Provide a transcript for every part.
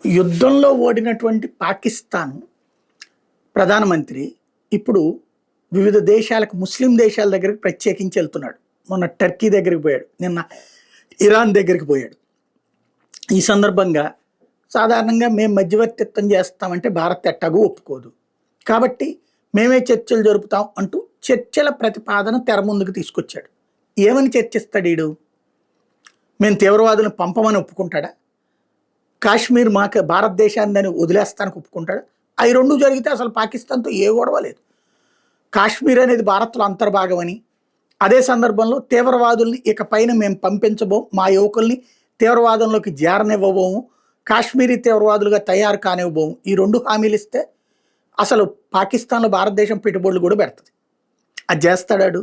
యుద్ధంలో ఓడినటువంటి పాకిస్తాన్ ప్రధానమంత్రి ఇప్పుడు వివిధ దేశాలకు ముస్లిం దేశాల దగ్గరికి ప్రత్యేకించి వెళ్తున్నాడు. మొన్న టర్కీ దగ్గరికి పోయాడు, నిన్న ఇరాన్ దగ్గరికి పోయాడు. ఈ సందర్భంగా సాధారణంగా మేము మధ్యవర్తిత్వం చేస్తామంటే భారత్ ఎట్టాగూ ఒప్పుకోదు, కాబట్టి మేమే చర్చలు జరుపుతాం అంటూ చర్చల ప్రతిపాదన తెర ముందుకు తీసుకొచ్చాడు. ఏమని చర్చిస్తాడు వీడు? మేము తీవ్రవాదులను పంపమని ఒప్పుకుంటాడా? కాశ్మీర్ మాకు భారతదేశాన్ని వదిలేస్తానికి ఒప్పుకుంటాడు? అవి రెండు జరిగితే అసలు పాకిస్తాన్తో ఏ గొడవ లేదు. కాశ్మీర్ అనేది భారత్లో అంతర్భాగమని, అదే సందర్భంలో తీవ్రవాదుల్ని ఇక పైన మేము పంపించబోం, మా యువకుల్ని తీవ్రవాదంలోకి జారనివ్వబోము, కాశ్మీరీ తీవ్రవాదులుగా తయారు కానివ్వబోము, ఈ రెండు హామీలు ఇస్తే అసలు పాకిస్తాన్లో భారతదేశం పెట్టుబడులు కూడా పెడుతుంది. అది చేస్తాడాడు?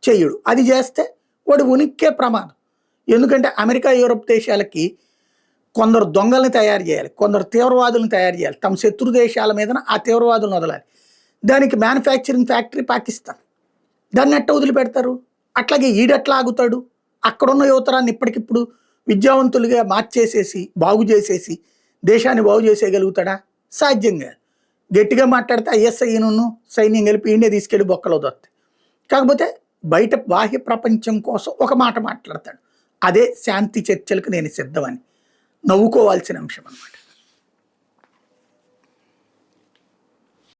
చెయ్యడు. అది చేస్తే వాడు ఉనిక్కే ప్రమాదం. ఎందుకంటే అమెరికా యూరప్ దేశాలకి కొందరు దొంగల్ని తయారు చేయాలి, కొందరు తీవ్రవాదులను తయారు చేయాలి, తమ శత్రు దేశాల మీద ఆ తీవ్రవాదులను వదలాలి. దానికి మ్యానుఫ్యాక్చరింగ్ ఫ్యాక్టరీ పాకిస్తాన్. దాన్ని ఎట్ట వదిలిపెడతారు? అట్లాగే ఈడెట్లా ఆగుతాడు? అక్కడున్న యువతరాన్ని ఇప్పటికిప్పుడు విద్యావంతులుగా మార్చేసేసి బాగు చేసేసి దేశాన్ని బాగు చేసేయగలుగుతాడా? సాధ్యంగా. గట్టిగా మాట్లాడితే ఐఎస్ఐను సైన్యం కలిపి ఇండియా తీసుకెళ్ళి బొక్కలో దొరుకుతాయి. కాకపోతే బయట బాహ్య ప్రపంచం కోసం ఒక మాట మాట్లాడతాడు. అదే శాంతి చర్చలకు నేను సిద్ధమని నవ్వుకోవాల్సిన అంశం అన్నమాట.